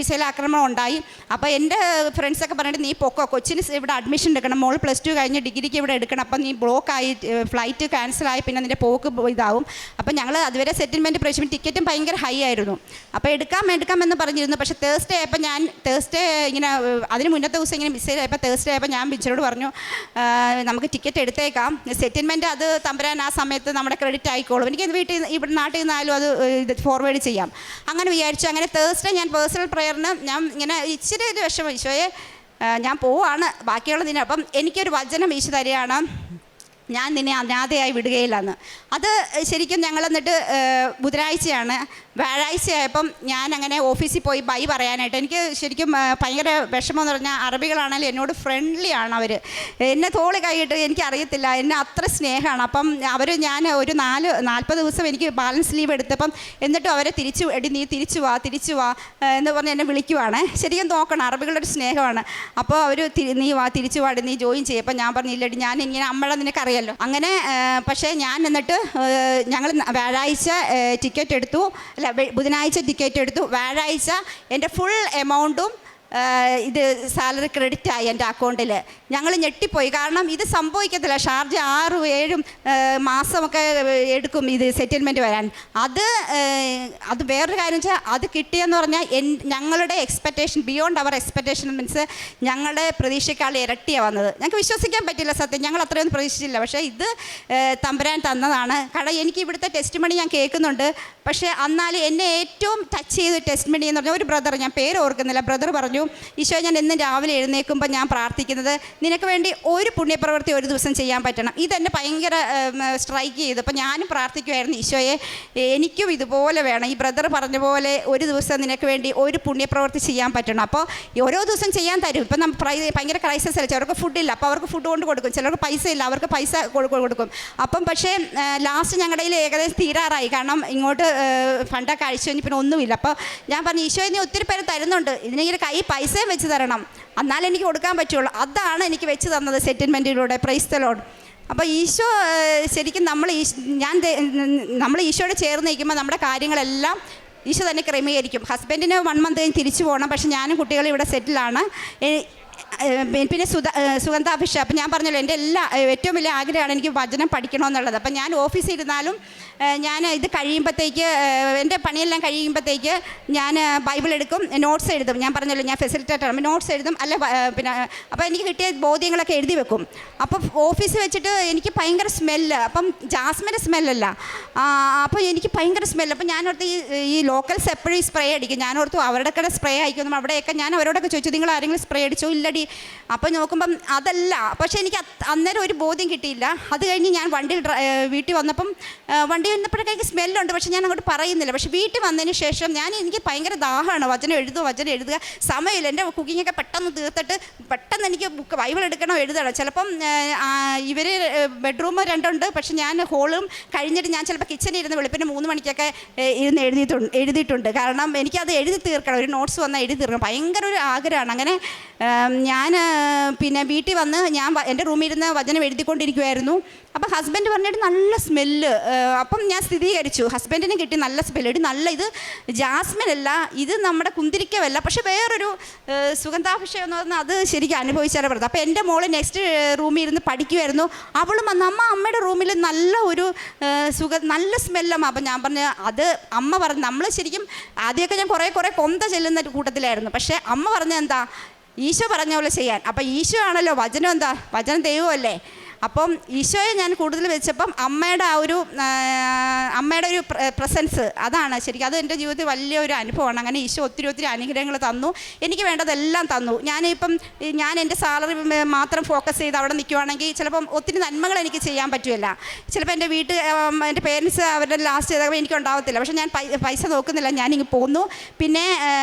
മിസൈൽ ആക്രമണം ഉണ്ടായി. അപ്പോൾ എൻ്റെ ഫ്രണ്ട്സൊക്കെ പറഞ്ഞിട്ട്, നീ പൊക്കോ, കൊച്ചിന് ഇവിടെ അഡ്മിഷൻ എടുക്കണം, മോൾ +2 കഴിഞ്ഞ് ഡിഗ്രിക്ക് ഇവിടെ എടുക്കണം, അപ്പം നീ ബ്ലോക്കായി, ഫ്ലൈറ്റ് ക്യാൻസലായി, പിന്നെ നിൻ്റെ പോക്ക് ഇതാവും. അപ്പം ഞങ്ങൾ അതുവരെ സെറ്റിൽമെൻറ്റ് പ്രശ്നം, ടിക്കറ്റും ഭയങ്കര ഹൈ ആയിരുന്നു. അപ്പോൾ എടുക്കാമെന്ന് പറഞ്ഞിരുന്നു. പക്ഷേ തേഴ്സ്ഡേ ആയപ്പോൾ ഇങ്ങനെ അതിന് മുന്നത്തെ ദിവസം ഇങ്ങനെ മിസ്സേജ് ആയപ്പോൾ തേഴ്സ്ഡേ ആയപ്പോൾ ഞാൻ ബിച്ചറോട് പറഞ്ഞു, നമുക്ക് ടിക്കറ്റ് എടുത്തേക്കാം, സെറ്റിൽമെൻറ്റ് അത് തമ്പുരാൻ ആ സമയത്ത് നമ്മുടെ ക്രെഡിറ്റ് ആയിക്കോളും, എനിക്ക് ഇവിടെ നാട്ടിൽ നിന്നായാലും അത് ഫോർവേഡ് ചെയ്യാം. അങ്ങനെ വിചാരിച്ചു. അങ്ങനെ തേഴ്സ്ഡേ ഞാൻ പേഴ്സണൽ പ്രയറിന് ഞാൻ ഇങ്ങനെ ഇച്ചിരി ഒരു വിഷമം, ഈശോയെ ഞാൻ പോവാണ്, ബാക്കിയുള്ള ദിനം. അപ്പം എനിക്കൊരു വചനം ഈശോ തരികയാണ്, ഞാൻ നിന്നെ അനാഥയായി വിടുകയില്ലെന്ന്. അത് ശരിക്കും ഞങ്ങൾ എന്നിട്ട് ബുധനാഴ്ചയാണ്. വ്യാഴാഴ്ചയായപ്പം ഞാൻ അങ്ങനെ ഓഫീസിൽ പോയി ബൈ പറയാനായിട്ട്, എനിക്ക് ശരിക്കും ഭയങ്കര വിഷമമെന്ന് പറഞ്ഞാൽ അറബികളാണെങ്കിലും എന്നോട് ഫ്രണ്ട്ലി ആണ്. അവർ എന്നെ തോളി കൈയിട്ട്, എനിക്കറിയത്തില്ല, എന്നെ അത്ര സ്നേഹമാണ്. അപ്പം ഞാൻ ഒരു 40 ദിവസം എനിക്ക് ബാലൻസ് ലീവ് എടുത്തപ്പം എന്നിട്ടും അവരെ നീ തിരിച്ചു വാ എന്ന് പറഞ്ഞ് എന്നെ വിളിക്കുവാണ്. ശരിക്കും നോക്കണം, അറബികളുടെ ഒരു സ്നേഹമാണ്. അപ്പോൾ അവർ തിരിച്ചു വാടി, നീ ജോയിൻ ചെയ്യും. അപ്പം ഞാൻ പറഞ്ഞില്ലടി, ഞാൻ ഇങ്ങനെ അമ്മളെ നിനക്കറിയാമല്ലോ. അങ്ങനെ പക്ഷേ ഞാൻ എന്നിട്ട് ഞങ്ങൾ വ്യാഴാഴ്ച ടിക്കറ്റ് എടുത്തു, ബുധനാഴ്ച ടിക്കറ്റ് എടുത്തു. വ്യാഴാഴ്ച എൻ്റെ ഫുൾ എമൗണ്ടും ഇത് സാലറി ക്രെഡിറ്റ് ആയി എൻ്റെ അക്കൗണ്ടിൽ. ഞങ്ങൾ ഞെട്ടിപ്പോയി, കാരണം ഇത് സംഭവിക്കത്തില്ല. ഷാർജ 6-7 മാസമൊക്കെ എടുക്കും ഇത് സെറ്റിൽമെൻറ്റ് വരാൻ. അത് വേറൊരു കാര്യം വെച്ചാൽ, അത് കിട്ടിയെന്ന് പറഞ്ഞാൽ ഞങ്ങളുടെ expectation, beyond our expectation, means ഞങ്ങളുടെ പ്രതീക്ഷയ്ക്കാൾ ഇരട്ടിയാണ് വന്നത്. ഞങ്ങൾക്ക് വിശ്വസിക്കാൻ പറ്റില്ല സത്യം, ഞങ്ങൾ അത്രയൊന്നും പ്രതീക്ഷിച്ചില്ല. പക്ഷേ ഇത് തമ്പുരാൻ തന്നതാണ്. കാരണം എനിക്ക് ഇവിടുത്തെ ടെസ്റ്റ് മണി ഞാൻ കേൾക്കുന്നുണ്ട്, പക്ഷേ എന്നാലും എന്നെ ഏറ്റവും ടച്ച് ചെയ്ത ടെസ്റ്റ് മണി എന്ന് പറഞ്ഞാൽ ഒരു ബ്രദർ, ഞാൻ പേര് ഓർക്കുന്നില്ല, ബ്രദർ പറഞ്ഞു, പറഞ്ഞു, ഈശോ ഞാൻ എന്നും രാവിലെ എഴുന്നേൽക്കുമ്പോൾ ഞാൻ പ്രാർത്ഥിക്കുന്നത് നിനക്ക് വേണ്ടി ഒരു പുണ്യപ്രവൃത്തി ഒരു ദിവസം ചെയ്യാൻ പറ്റണം. ഇതെന്നെ ഭയങ്കര സ്ട്രൈക്ക് ചെയ്തു. അപ്പോൾ ഞാനും പ്രാർത്ഥിക്കുമായിരുന്നു, ഈശോയെ എനിക്കും ഇതുപോലെ വേണം, ഈ ബ്രദർ പറഞ്ഞ പോലെ ഒരു ദിവസം നിനക്ക് വേണ്ടി ഒരു പുണ്യപ്രവൃത്തി ചെയ്യാൻ പറ്റണം. അപ്പോൾ ഓരോ ദിവസം ചെയ്യാൻ തരും. ഇപ്പം നമ്മൾ ഭയങ്കര ക്രൈസിസ് അല്ല, ചിലർക്ക് ഫുഡില്ല, അപ്പോൾ അവർക്ക് ഫുഡ് കൊണ്ട് കൊടുക്കും, ചിലർക്ക് പൈസ ഇല്ല, അവർക്ക് പൈസ കൊടുക്കും. അപ്പം പക്ഷേ ലാസ്റ്റ് ഞങ്ങളുടെ കയ്യിൽ ഏകദേശം തീരാറായി, കാരണം ഇങ്ങോട്ട് ഫണ്ടൊക്കെ അഴിച്ചു കഴിഞ്ഞ് പിന്നെ ഒന്നുമില്ല. അപ്പോൾ ഞാൻ പറഞ്ഞു, ഈശോ ഇനി ഒത്തിരി പേര് തരുന്നുണ്ട്, ഇതിനെങ്കിലും കൈ പൈസയും വെച്ച് തരണം, എന്നാലേ എനിക്ക് കൊടുക്കാൻ പറ്റുള്ളൂ. അതാണ് എനിക്ക് വെച്ച് തന്നത് സെറ്റിൽമെൻറ്റിലൂടെ. Praise the Lord. അപ്പോൾ ഈശോ ശരിക്കും നമ്മൾ ഈശോയോട് ചേർന്ന് നിൽക്കുമ്പോൾ നമ്മുടെ കാര്യങ്ങളെല്ലാം ഈശോ തന്നെ ക്രമീകരിക്കും. ഹസ്ബൻഡിന് 1 മന്ത് കഴിഞ്ഞ് തിരിച്ചു പോകണം, പക്ഷെ ഞാനും കുട്ടികളും ഇവിടെ സെറ്റിലാണ്. പിന്നെ സുഗന്ധാഭിഷ. അപ്പം ഞാൻ പറഞ്ഞല്ലോ, എൻ്റെ ഏറ്റവും വലിയ ആഗ്രഹമാണ് എനിക്ക് വചനം പഠിക്കണമെന്നുള്ളത്. അപ്പം ഞാൻ ഓഫീസിൽ ഇരുന്നാലും ഞാൻ ഇത് കഴിയുമ്പോഴത്തേക്ക്, എൻ്റെ പണിയെല്ലാം കഴിയുമ്പോഴത്തേക്ക് ഞാൻ ബൈബിൾ എടുക്കും, നോട്ട്സ് എഴുതും. ഞാൻ പറഞ്ഞല്ലോ ഞാൻ ഫെസിലിറ്റേറ്ററാണ്, നോട്ട്സ് എഴുതും. പിന്നെ അപ്പോൾ എനിക്ക് കിട്ടിയ ബോധ്യങ്ങളൊക്കെ എഴുതി വെക്കും. അപ്പോൾ ഓഫീസിൽ വെച്ചിട്ട് എനിക്ക് ഭയങ്കര സ്മെല്ല്, അപ്പം ജാസ്മിൻ്റെ സ്മെല്ലല്ല, അപ്പോൾ എനിക്ക് ഭയങ്കര സ്മെല്ല്. അപ്പം ഞാനോർത്ത് ഈ ലോക്കൽസ് എപ്പോഴും ഈ സ്പ്രേ അടിക്കും. ഞാനോർത്തു അവരുടെ സ്പ്രേ അയക്കുന്നു, അവിടെയൊക്കെ ഞാൻ അവരോടൊക്കെ ചോദിച്ചു, നിങ്ങൾ ആരെങ്കിലും സ്പ്രേ അടിച്ചോ? ഇല്ലടി. അപ്പോൾ നോക്കുമ്പം അതല്ല. പക്ഷേ എനിക്ക് അന്നേരം ഒരു ബോധ്യം കിട്ടിയില്ല. അത് കഴിഞ്ഞ് ഞാൻ വീട്ടിൽ വന്നപ്പം വണ്ടി വന്നപ്പോഴേക്ക് സ്മെല്ലുണ്ട്, പക്ഷേ ഞാൻ അങ്ങോട്ട് പറയുന്നില്ല. പക്ഷേ വീട്ടിൽ വന്നതിന് ശേഷം എനിക്ക് ഭയങ്കര ദാഹമാണ്, വചനം എഴുതുക, സമയമില്ല. എൻ്റെ കുക്കിങ്ങൊക്കെ പെട്ടെന്ന് തീർത്തിട്ട് പെട്ടെന്ന് എനിക്ക് ബൈബിൾ എടുക്കണോ എഴുതണം. ചിലപ്പം ഇവർ ബെഡ്റൂം 2 ഉണ്ട്, പക്ഷേ ഞാൻ ഹോളും കഴിഞ്ഞിട്ട് ഞാൻ ചിലപ്പോൾ കിച്ചണിൽ ഇരുന്ന് വെളുപ്പിന് 3 മണിക്കൊക്കെ ഇരുന്ന് എഴുതിയിട്ടുണ്ട്. കാരണം എനിക്കത് എഴുതി തീർക്കണം, ഒരു നോട്ട്സ് വന്നാൽ എഴുതി തീർക്കണം, ഭയങ്കര ഒരു ആഗ്രഹമാണ്. അങ്ങനെ ഞാൻ പിന്നെ വീട്ടിൽ വന്ന് ഞാൻ എൻ്റെ റൂമിൽ ഇരുന്ന് വചനം എഴുതിക്കൊണ്ടിരിക്കുമായിരുന്നു. അപ്പം ഹസ്ബൻഡ് പറഞ്ഞിട്ട് നല്ല സ്മെല്ല്. അപ്പം ഞാൻ സ്ഥിരീകരിച്ചു, ഹസ്ബൻഡിന് കിട്ടി നല്ല സ്മെല്ല്. ഇത് ജാസ്മിനല്ല, ഇത് നമ്മുടെ കുന്തിരിക്കമല്ല, പക്ഷെ വേറൊരു സുഗന്ധാഭിഷേകം എന്ന് പറഞ്ഞാൽ അത് ശരിക്കും അനുഭവിച്ചാൽ പറഞ്ഞത്. അപ്പോൾ എൻ്റെ മോള് നെക്സ്റ്റ് റൂമിൽ ഇരുന്ന് പഠിക്കുമായിരുന്നു. അവളും വന്ന് അമ്മയുടെ റൂമിൽ നല്ല ഒരു നല്ല സ്മെല്ലമ്മ. അപ്പം ഞാൻ പറഞ്ഞു, അത് അമ്മ പറഞ്ഞു, നമ്മൾ ശരിക്കും ആദ്യമൊക്കെ ഞാൻ കുറേ കൊന്ത ചെല്ലുന്ന കൂട്ടത്തിലായിരുന്നു. പക്ഷേ അമ്മ പറഞ്ഞ എന്താ, ഈശോ പറഞ്ഞ പോലെ ചെയ്യാൻ. അപ്പം ഈശോ ആണല്ലോ, വചനം എന്താ, വചനം ദൈവമല്ലേ. അപ്പം ഈശോയെ ഞാൻ കൂടുതൽ വെച്ചപ്പം അമ്മയുടെ ഒരു പ്രസൻസ്, അതാണ് ശരിക്കും, അത് എൻ്റെ ജീവിതത്തിൽ വലിയൊരു അനുഭവമാണ്. അങ്ങനെ ഈശോ ഒത്തിരി അനുഗ്രഹങ്ങൾ തന്നു, എനിക്ക് വേണ്ടതെല്ലാം തന്നു. ഞാൻ എൻ്റെ സാലറി മാത്രം ഫോക്കസ് ചെയ്ത് അവിടെ നിൽക്കുവാണെങ്കിൽ ചിലപ്പം ഒത്തിരി നന്മകൾ എനിക്ക് ചെയ്യാൻ പറ്റുമല്ല. ചിലപ്പോൾ എൻ്റെ പേരൻസ് അവരുടെ ലാസ്റ്റ് ചെയ്തപ്പോൾ എനിക്കുണ്ടാവത്തില്ല. പക്ഷേ ഞാൻ പൈസ നോക്കുന്നില്ല, ഞാനിങ്ങ് പോന്നു. പിന്നെ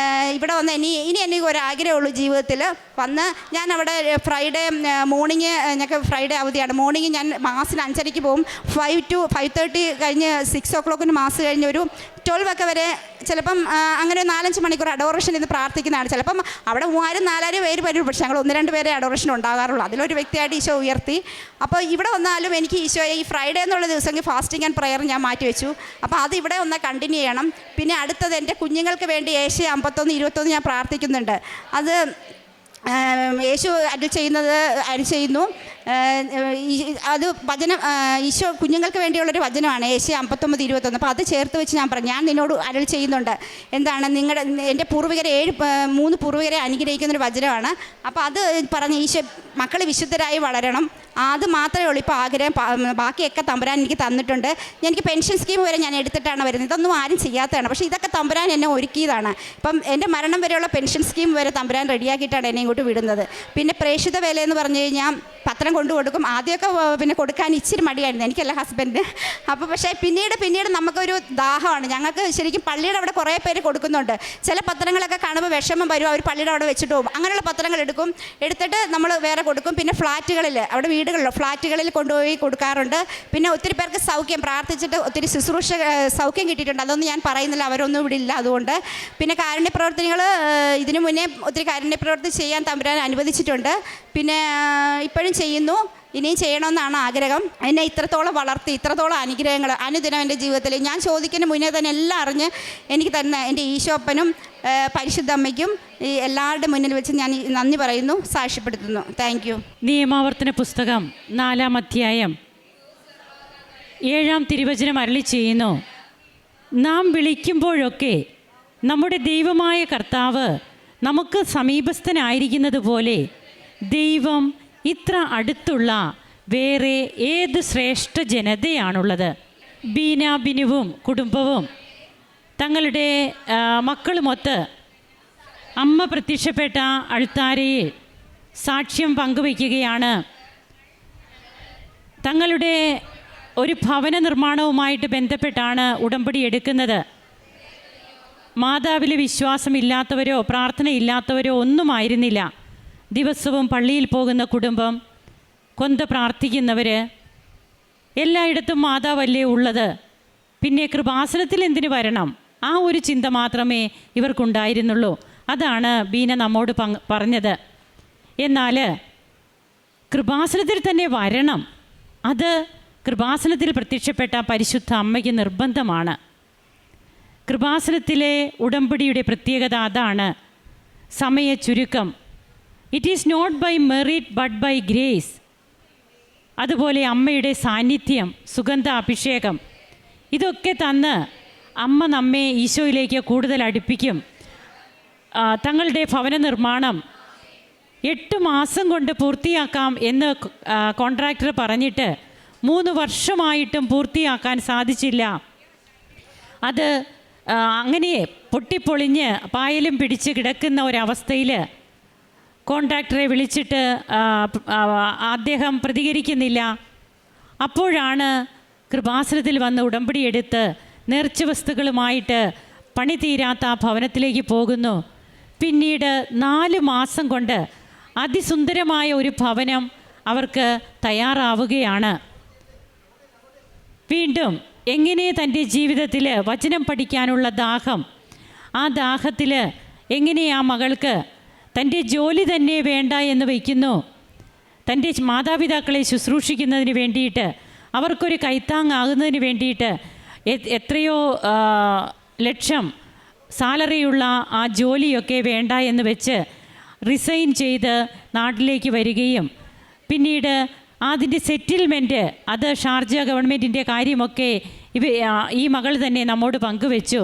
ഇവിടെ വന്ന് ഇനി എനിക്ക് ഒരാഗ്രഹമുള്ളൂ ജീവിതത്തിൽ വന്ന്, ഞാൻ അവിടെ ഫ്രൈഡേ മോർണിംഗ്, ഞങ്ങൾക്ക് ഫ്രൈഡേ അവധിയാണ്. മോർണിംഗ് ഞാൻ മാസിന് 5:30 പോകും. 5 to 5:30 കഴിഞ്ഞ് 6 o'clock മാസ് കഴിഞ്ഞ് ഒരു 12 വരെ ചിലപ്പം അങ്ങനെ 4-5 മണിക്കൂർ അഡോറേഷൻ ഇന്ന് പ്രാർത്ഥിക്കുന്നതാണ്. ചിലപ്പം അവിടെ 3000-4000 പേര് വരും, പക്ഷേ ഞങ്ങൾ 1-2 പേരെ അഡോറേഷൻ ഉണ്ടാകാറുള്ളൂ. അതിലൊരു വ്യക്തിയായിട്ട് ഈശോ ഉയർത്തി. അപ്പോൾ ഇവിടെ വന്നാലും എനിക്ക് ഈശോയെ ഈ ഫ്രൈഡേ എന്നുള്ള ദിവസം ഫാസ്റ്റിംഗ് ആൻഡ് പ്രയർ ഞാൻ മാറ്റിവെച്ചു. അപ്പോൾ അത് ഇവിടെ ഒന്ന് കണ്ടിന്യൂ ചെയ്യണം. പിന്നെ അടുത്തത് എൻ്റെ കുഞ്ഞുങ്ങൾക്ക് വേണ്ടി ഏഷ്യ 51:21 ഞാൻ പ്രാർത്ഥിക്കുന്നുണ്ട്. അത് യേശു അരുൾ ചെയ്യുന്നു. അത് വചനം ഈശോ കുഞ്ഞുങ്ങൾക്ക് വേണ്ടിയുള്ളൊരു വചനമാണ്, ഏഷ്യ 59:21. അപ്പോൾ അത് ചേർത്ത് വെച്ച് ഞാൻ നിന്നോട് അരുൾ ചെയ്യുന്നുണ്ട്. എന്താണ്, എൻ്റെ പൂർവികരെ 3 പൂർവികരെ അനുഗ്രഹിക്കുന്നൊരു വചനമാണ്. അപ്പോൾ അത് പറഞ്ഞ് ഈശോ മക്കൾ വിശുദ്ധരായി വളരണം, അത് മാത്രമേ ഉള്ളൂ ഇപ്പോൾ ആഗ്രഹം. ബാക്കിയൊക്കെ തമ്പുരാൻ എനിക്ക് തന്നിട്ടുണ്ട്. എനിക്ക് പെൻഷൻ സ്കീം വരെ ഞാൻ എടുത്തിട്ടാണ് വരുന്നത്. ഇതൊന്നും ആരും ചെയ്യാത്തതാണ്, പക്ഷേ ഇതൊക്കെ തമ്പുരാൻ എന്നെ ഒരുക്കിയതാണ്. ഇപ്പം എൻ്റെ മരണം വരെയുള്ള പെൻഷൻ സ്കീം വരെ തമ്പുരാൻ റെഡിയാക്കിയിട്ടാണ് എന്നെ ഇങ്ങോട്ട് വിടുന്നത്. പിന്നെ പ്രേക്ഷിത വേല എന്ന് പറഞ്ഞു കഴിഞ്ഞാൽ പത്രം കൊടുക്കും. ആദ്യമൊക്കെ പിന്നെ കൊടുക്കാൻ ഇച്ചിരി മടിയായിരുന്നു, എനിക്കല്ല ഹസ്ബൻഡിന്. അപ്പോൾ പക്ഷേ പിന്നീട് നമുക്കൊരു ദാഹമാണ്. ഞങ്ങൾക്ക് ശരിക്കും പള്ളിയുടെ അവിടെ കുറേ പേര് കൊടുക്കുന്നുണ്ട്. ചില പത്രങ്ങളൊക്കെ കാണുമ്പോൾ വിഷമം വരും, അവർ പള്ളിയുടെ അവിടെ വെച്ചിട്ട് പോകും. അങ്ങനെയുള്ള പത്രങ്ങൾ എടുത്തിട്ട് നമ്മൾ വേറെ കൊടുക്കും. പിന്നെ അവിടെ ഫ്ലാറ്റുകളിൽ കൊണ്ടുപോയി കൊടുക്കാറുണ്ട്. പിന്നെ ഒത്തിരി പേർക്ക് സൗഖ്യം പ്രാർത്ഥിച്ചിട്ട് ഒത്തിരി ശുശ്രൂഷ സൗഖ്യം കിട്ടിയിട്ടുണ്ട്. അതൊന്നും ഞാൻ പറയുന്നില്ല, അവരൊന്നും ഇവിടെ ഇല്ല. അതുകൊണ്ട് പിന്നെ കാരുണ്യ പ്രവർത്തനങ്ങൾ ഇതിനു മുന്നേ ഒത്തിരി കാരുണ്യ പ്രവർത്തി ചെയ്യാൻ തമ്പുരാൻ അനുവദിച്ചിട്ടുണ്ട്. പിന്നെ ഇപ്പോഴും ചെയ്യുന്നു, ഇനിയും ചെയ്യണമെന്നാണ് ആഗ്രഹം. എന്നെ ഇത്രത്തോളം വളർത്തി, ഇത്രത്തോളം അനുഗ്രഹങ്ങൾ അനുദിനം എൻ്റെ ജീവിതത്തിൽ ഞാൻ ചോദിക്കുന്ന മുന്നേ തന്നെ എല്ലാം അറിഞ്ഞ് എനിക്ക് തന്നെ എൻ്റെ ഈശോപ്പനും പരിശുദ്ധ അമ്മയ്ക്കും ഈ എല്ലാവരുടെ മുന്നിൽ വെച്ച് ഞാൻ നന്ദി പറയുന്നു, സാക്ഷ്യപ്പെടുത്തുന്നു. Thank you. നിയമാവർത്തന പുസ്തകം 4-ാം അധ്യായം 7-ാം തിരുവചനം അരുളി ചെയ്യുന്നു, നാം വിളിക്കുമ്പോഴൊക്കെ നമ്മുടെ ദൈവമായ കർത്താവ് നമുക്ക് സമീപസ്ഥനായിരിക്കുന്നത് പോലെ ദൈവം ഇത്ര അടുത്തുള്ള വേറെ ഏത് ശ്രേഷ്ഠ ജനതയാണുള്ളത്. ബിനുവും കുടുംബവും തങ്ങളുടെ മക്കളുമൊത്ത് അമ്മ പ്രത്യക്ഷപ്പെട്ട അൾത്താരയിൽ സാക്ഷ്യം പങ്കുവയ്ക്കുകയാണ്. തങ്ങളുടെ ഒരു ഭവന നിർമ്മാണവുമായിട്ട് ബന്ധപ്പെട്ടാണ് ഉടമ്പടി എടുക്കുന്നത്. മാതാവിൽ വിശ്വാസമില്ലാത്തവരോ പ്രാർത്ഥനയില്ലാത്തവരോ ഒന്നുമായിരുന്നില്ല. ദിവസവും പള്ളിയിൽ പോകുന്ന കുടുംബം, കൊന്ത പ്രാർത്ഥിക്കുന്നവർ, എല്ലായിടത്തും മാതാവല്ലേ ഉള്ളത്, പിന്നെ കൃപാസനത്തിൽ എന്തിനു വരണം? ആ ഒരു ചിന്ത മാത്രമേ ഇവർക്കുണ്ടായിരുന്നുള്ളൂ. അതാണ് ബീന നമ്മോട് പറഞ്ഞത്. എന്നാൽ കൃപാസനത്തിൽ തന്നെ വരണം, അത് കൃപാസനത്തിൽ പ്രത്യക്ഷപ്പെട്ട പരിശുദ്ധ അമ്മയ്ക്ക് നിർബന്ധമാണ്. കൃപാസനത്തിലെ ഉടമ്പടിയുടെ പ്രത്യേകത അതാണ്. സമയ ചുരുക്കം. It is not by merit but by grace. അതുപോലെ അമ്മയുടെ സാന്നിധ്യം, സുഗന്ധ അഭിഷേകം, ഇതൊക്കെ തന്ന് അമ്മ നമ്മെ ഈശോയിലേക്ക് കൂടുതൽ അടുപ്പിക്കും. തങ്ങളുടെ ഭവന നിർമ്മാണം 8 മാസം കൊണ്ട് പൂർത്തിയാക്കാം എന്ന് കോൺട്രാക്ടർ പറഞ്ഞിട്ട് 3 വർഷമായിട്ടും പൂർത്തിയാക്കാൻ സാധിച്ചില്ല. അത് അങ്ങനെ പൊട്ടിപ്പൊളിഞ്ഞ് പായലും പിടിച്ച് കിടക്കുന്ന ഒരവസ്ഥയിൽ കോൺട്രാക്ടറെ വിളിച്ചിട്ട് അദ്ദേഹം പ്രതികരിക്കുന്നില്ല. അപ്പോഴാണ് കൃപാസനത്തിൽ വന്ന് ഉടമ്പടി എടുത്ത് നേർച്ച വസ്തുക്കളുമായിട്ട് പണി തീരാത്ത ആ ഭവനത്തിലേക്ക് പോകുന്നു. പിന്നീട് 4 മാസം കൊണ്ട് അതിസുന്ദരമായ ഒരു ഭവനം അവർക്ക് തയ്യാറാവുകയാണ്. വീണ്ടും എങ്ങനെ തൻ്റെ ജീവിതത്തിൽ വചനം പഠിക്കാനുള്ള ദാഹം, ആ ദാഹത്തിൽ എങ്ങനെ ആ മകൾക്ക് തൻ്റെ ജോലി തന്നെ വേണ്ട എന്ന് വയ്ക്കുന്നു. തൻ്റെ മാതാപിതാക്കളെ ശുശ്രൂഷിക്കുന്നതിന് വേണ്ടിയിട്ട്, അവർക്കൊരു കൈത്താങ്ങാകുന്നതിന് വേണ്ടിയിട്ട് എത്രയോ ലക്ഷം സാലറിയുള്ള ആ ജോലിയൊക്കെ വേണ്ട എന്ന് വെച്ച് റിസൈൻ ചെയ്ത് നാട്ടിലേക്ക് വരികയും പിന്നീട് അതിൻ്റെ സെറ്റിൽമെൻറ്റ്, അത് ഷാർജ ഗവൺമെൻറ്റിൻ്റെ കാര്യമൊക്കെ ഈ മകൾ തന്നെ നമ്മോട് പങ്കുവെച്ചു.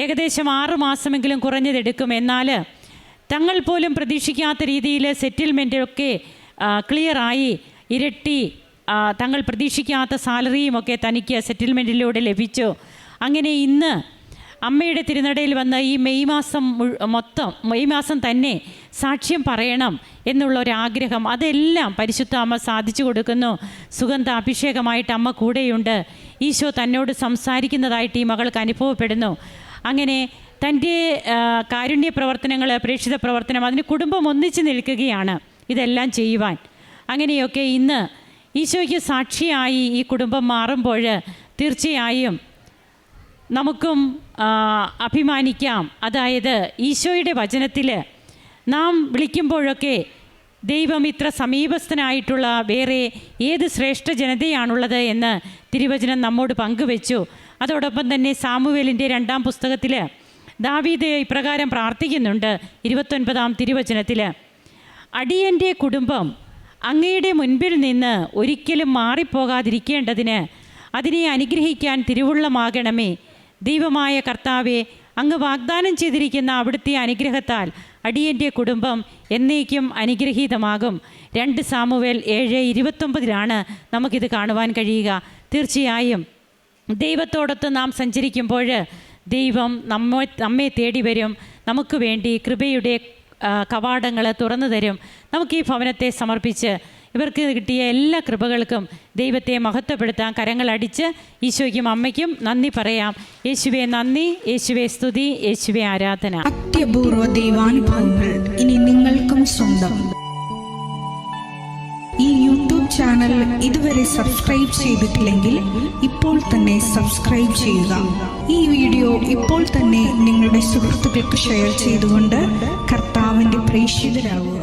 ഏകദേശം 6 മാസമെങ്കിലും കുറഞ്ഞതെടുക്കും. എന്നാൽ തങ്ങൾ പോലും പ്രതീക്ഷിക്കാത്ത രീതിയിൽ സെറ്റിൽമെൻറ്റൊക്കെ ക്ലിയറായി, ഇരട്ടി തങ്ങൾ പ്രതീക്ഷിക്കാത്ത സാലറിയുമൊക്കെ തനിക്ക് സെറ്റിൽമെൻറ്റിലൂടെ ലഭിച്ചു. അങ്ങനെ ഇന്ന് അമ്മയുടെ തിരുനടയിൽ വന്ന ഈ മെയ് മാസം തന്നെ സാക്ഷ്യം പറയണം എന്നുള്ളൊരാഗ്രഹം, അതെല്ലാം പരിശുദ്ധ അമ്മ സാധിച്ചു കൊടുക്കുന്നു. സുഗന്ധ അഭിഷേകമായിട്ട് അമ്മ കൂടെയുണ്ട്. ഈശോ തന്നോട് സംസാരിക്കുന്നതായിട്ട് ഈ മകൾക്ക് അനുഭവപ്പെടുന്നു. അങ്ങനെ തൻ്റെ കാരുണ്യ പ്രവർത്തനങ്ങൾ, പ്രേക്ഷിത പ്രവർത്തനം, അതിന് കുടുംബം ഒന്നിച്ച് നിൽക്കുകയാണ് ഇതെല്ലാം ചെയ്യുവാൻ. അങ്ങനെയൊക്കെ ഇന്ന് ഈശോയ്ക്ക് സാക്ഷിയായി ഈ കുടുംബം മാറുമ്പോൾ തീർച്ചയായും നമുക്കും അഭിമാനിക്കാം. അതായത് ഈശോയുടെ വചനത്തിൽ നാം വിളിക്കുമ്പോഴൊക്കെ ദൈവം ഇത്ര സമീപസ്ഥനായിട്ടുള്ള വേറെ ഏത് ശ്രേഷ്ഠ ജനതയാണുള്ളത് എന്ന് തിരുവചനം നമ്മോട് പങ്കുവെച്ചു. അതോടൊപ്പം തന്നെ സാമുവേലിൻ്റെ 2-ാം പുസ്തകത്തിൽ ദാവീദ് ഇപ്രകാരം പ്രാർത്ഥിക്കുന്നുണ്ട്. 29-ാം തിരുവചനത്തിൽ, അടിയൻ്റെ കുടുംബം അങ്ങയുടെ മുൻപിൽ നിന്ന് ഒരിക്കലും മാറിപ്പോകാതിരിക്കേണ്ടതിന് അതിനെ അനുഗ്രഹിക്കാൻ തിരുവുള്ളമാകണമേ. ദൈവമായ കർത്താവെ, അങ്ങ് വാഗ്ദാനം ചെയ്തിരിക്കുന്ന അവിടുത്തെ അനുഗ്രഹത്താൽ അടിയൻ്റെ കുടുംബം എന്നേക്കും അനുഗ്രഹീതമാകും. 2 സാമുവേൽ 7:29 നമുക്കിത് കാണുവാൻ കഴിയുക. തീർച്ചയായും ദൈവത്തോടൊത്ത് നാം സഞ്ചരിക്കുമ്പോൾ ദൈവം നമ്മെ തേടി വരും. നമുക്ക് വേണ്ടി കൃപയുടെ കവാടങ്ങൾ തുറന്നു തരും. നമുക്ക് ഈ ഭവനത്തെ സമർപ്പിച്ച് ഇവർക്ക് കിട്ടിയ എല്ലാ കൃപകൾക്കും ദൈവത്തെ മഹത്വപ്പെടുത്താൻ കരങ്ങളടിച്ച് ഈശോയ്ക്കും അമ്മയ്ക്കും നന്ദി പറയാം. യേശുവേ നന്ദി, യേശുവേ സ്തുതി, യേശുവേ ആരാധന. അത്യപൂർവ ദൈവാനുഭവങ്ങൾ ഇനി നിങ്ങൾക്കും സ്വന്തം. ഈ യൂട്യൂബ് ചാനൽ ഇതുവരെ സബ്സ്ക്രൈബ് ചെയ്തിട്ടില്ലെങ്കിൽ ഇപ്പോൾ തന്നെ സബ്സ്ക്രൈബ് ചെയ്യുക. ഈ വീഡിയോ ഇപ്പോൾ തന്നെ നിങ്ങളുടെ സുഹൃത്തുക്കൾക്ക് ഷെയർ ചെയ്തുകൊണ്ട് കർത്താവിൻ്റെ പ്രേക്ഷിതരാകുക.